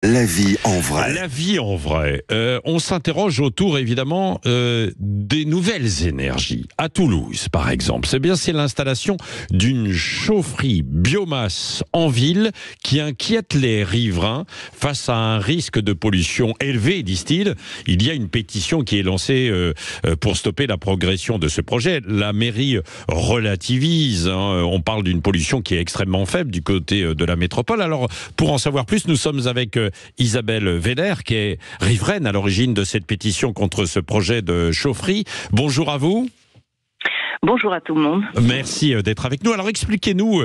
La vie en vrai. La vie en vrai. On s'interroge autour, évidemment, des nouvelles énergies. À Toulouse, par exemple. C'est l'installation d'une chaufferie biomasse en ville qui inquiète les riverains face à un risque de pollution élevé, disent-ils. Il y a une pétition qui est lancée pour stopper la progression de ce projet. La mairie relativise. On parle d'une pollution qui est extrêmement faible du côté de la métropole. Alors, pour en savoir plus, nous sommes avec Isabelle Veller, qui est riveraine à l'origine de cette pétition contre ce projet de chaufferie. Bonjour à vous. Bonjour à tout le monde. Merci d'être avec nous. Alors expliquez-nous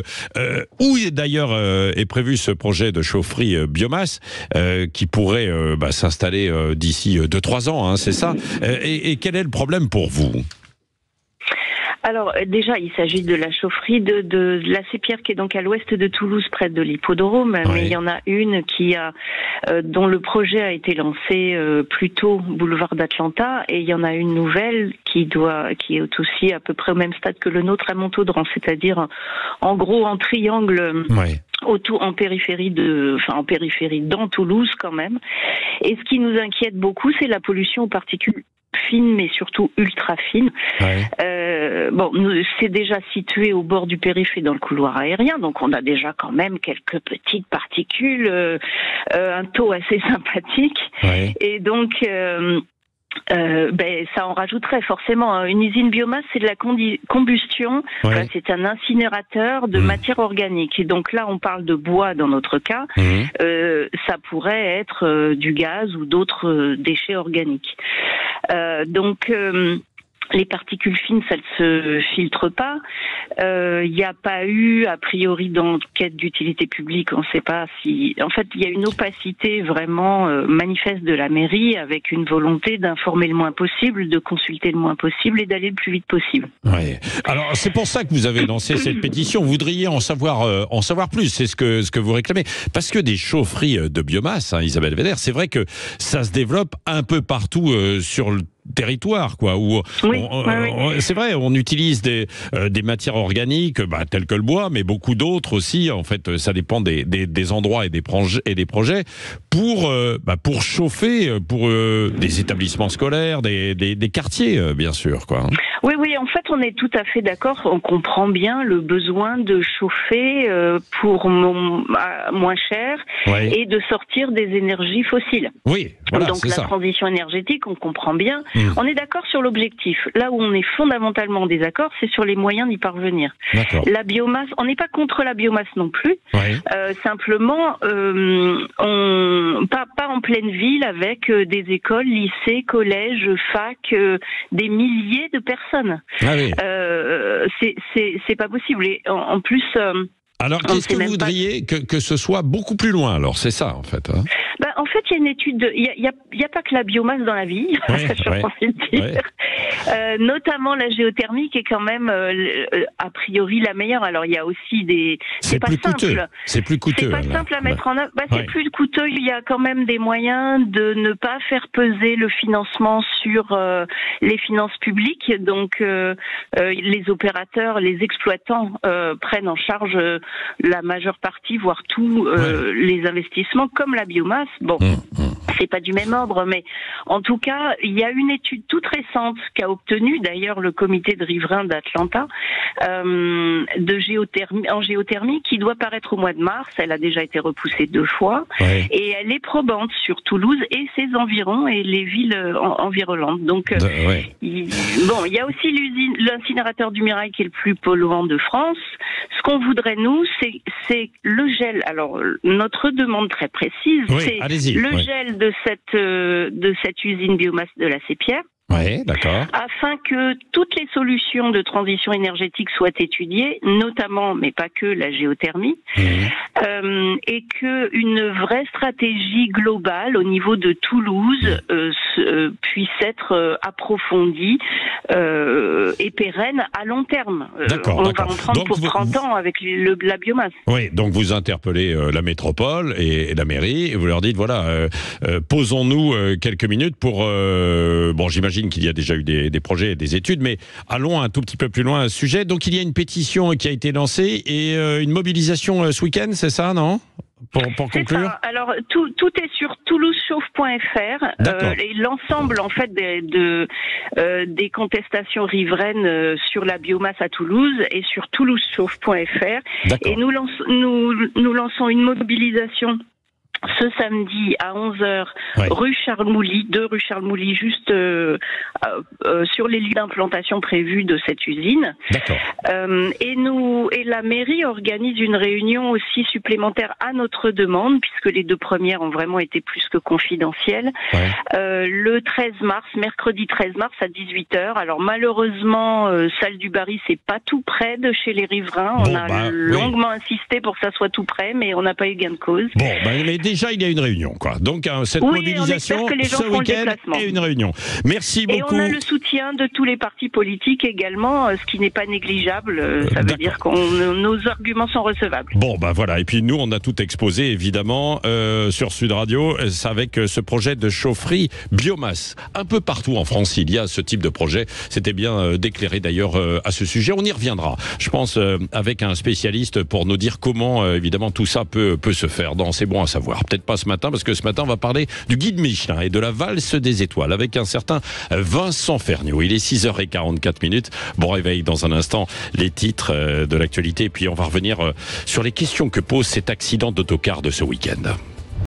où d'ailleurs est prévu ce projet de chaufferie biomasse qui pourrait s'installer d'ici 2-3 ans, hein, c'est ça. Et quel est le problème pour vous ? Alors déjà, il s'agit de la chaufferie de la Sépierre qui est donc à l'ouest de Toulouse, près de l'hippodrome. Oui. Mais il y en a une dont le projet a été lancé plus tôt, boulevard d'Atlanta, et il y en a une nouvelle qui est aussi à peu près au même stade que le nôtre à Montaudran, c'est-à-dire en gros en triangle. Oui. En périphérie dans Toulouse quand même. Et ce qui nous inquiète beaucoup, c'est la pollution aux particules fines, mais surtout ultra fines. Ouais. C'est déjà situé au bord du périph' et dans le couloir aérien, donc on a déjà quand même quelques petites particules, un taux assez sympathique. Ouais. Et donc ça en rajouterait forcément. Une usine biomasse, c'est de la combustion, ouais. Enfin, c'est un incinérateur de matière organique. Et donc là, on parle de bois dans notre cas. Ça pourrait être du gaz ou d'autres déchets organiques. Les particules fines, ça ne se filtre pas. Il n'y a pas eu, a priori, d'enquête d'utilité publique. On ne sait pas si... En fait, il y a une opacité vraiment manifeste de la mairie avec une volonté d'informer le moins possible, de consulter le moins possible et d'aller le plus vite possible. Oui. Alors, c'est pour ça que vous avez lancé cette pétition. Vous voudriez en savoir plus. C'est ce que vous réclamez. Parce que des chaufferies de biomasse, hein, Isabelle Veller, c'est vrai que ça se développe un peu partout sur le territoire, quoi. Où c'est vrai, on utilise des matières organiques, telles que le bois, mais beaucoup d'autres aussi. En fait, ça dépend des endroits et des projets pour chauffer pour des établissements scolaires, des quartiers, bien sûr, quoi. Oui, en fait, on est tout à fait d'accord. On comprend bien le besoin de chauffer pour moins cher et de sortir des énergies fossiles. Oui, voilà, donc la transition énergétique, on comprend bien. On est d'accord sur l'objectif. Là où on est fondamentalement en désaccord, c'est sur les moyens d'y parvenir. La biomasse, on n'est pas contre la biomasse non plus. Simplement, pas en pleine ville avec des écoles, lycées, collèges, facs, des milliers de personnes. C'est pas possible. Et en plus... Alors, qu'est-ce que vous voudriez que ce soit beaucoup plus loin, alors? C'est ça, en fait. Hein. En fait, il y a une étude... Il y a pas que la biomasse dans la vie, notamment la géothermie, qui est quand même, a priori, la meilleure. Alors, il y a aussi des... C'est plus coûteux. C'est plus coûteux. C'est pas simple à mettre en œuvre. C'est plus coûteux. Il y a quand même des moyens de ne pas faire peser le financement sur les finances publiques. Donc, les opérateurs, les exploitants prennent en charge la majeure partie, voire tous les investissements, comme la biomasse. Bon, c'est pas du même ordre, mais en tout cas, il y a une étude toute récente qu'a obtenue d'ailleurs le comité de riverains d'Atlanta en géothermie qui doit paraître au mois de mars. Elle a déjà été repoussée 2 fois et elle est probante sur Toulouse et ses environs et les villes environnantes. Donc, il y a aussi l'incinérateur du Mirail qui est le plus polluant de France. Ce qu'on voudrait, nous, c'est le gel. Alors, notre demande très précise, c'est le gel de cette usine biomasse de la Sépierre. Oui, d'accord. Afin que toutes les solutions de transition énergétique soient étudiées, notamment, mais pas que, la géothermie, et que une vraie stratégie globale au niveau de Toulouse puisse être approfondie et pérenne à long terme. On va en prendre pour 30 ans avec la biomasse. Oui, donc vous interpellez la métropole et la mairie, et vous leur dites, posons-nous quelques minutes pour... j'imagine qu'il y a déjà eu des projets et des études, mais allons un tout petit peu plus loin à ce sujet. Donc il y a une pétition qui a été lancée et une mobilisation ce week-end, c'est ça, non ? pour conclure. Alors tout est sur toulousechauffe.fr et l'ensemble en fait des contestations riveraines sur la biomasse à Toulouse est sur toulousechauffe.fr et nous lançons une mobilisation ce samedi à 11h, rue Charles Mouly, 2 rue Charles Mouly, juste sur les lieux d'implantation prévus de cette usine. Et la mairie organise une réunion aussi supplémentaire à notre demande, puisque les 2 premières ont vraiment été plus que confidentielles. Le 13 mars, mercredi 13 mars à 18h. Alors malheureusement, Salle du Barry, c'est pas tout près de chez les riverains. On a longuement insisté pour que ça soit tout près, mais on n'a pas eu gain de cause. Mais déjà, il y a une réunion, quoi. Donc, cette mobilisation, ce week-end, et une réunion. Merci beaucoup. Et on a le soutien de tous les partis politiques également, ce qui n'est pas négligeable. Ça veut dire que nos arguments sont recevables. Voilà. Et puis, nous, on a tout exposé, évidemment, sur Sud Radio, avec ce projet de chaufferie biomasse. Un peu partout en France, il y a ce type de projet. C'était bien d'éclairer, d'ailleurs, à ce sujet. On y reviendra, je pense, avec un spécialiste pour nous dire comment, évidemment, tout ça peut se faire. C'est bon à savoir. Peut-être pas ce matin, parce que ce matin, on va parler du guide Michelin et de la valse des étoiles avec un certain Vincent Ferniaud. Il est 6h44. Bon réveil dans un instant, les titres de l'actualité. Et puis, on va revenir sur les questions que pose cet accident d'autocar de ce week-end.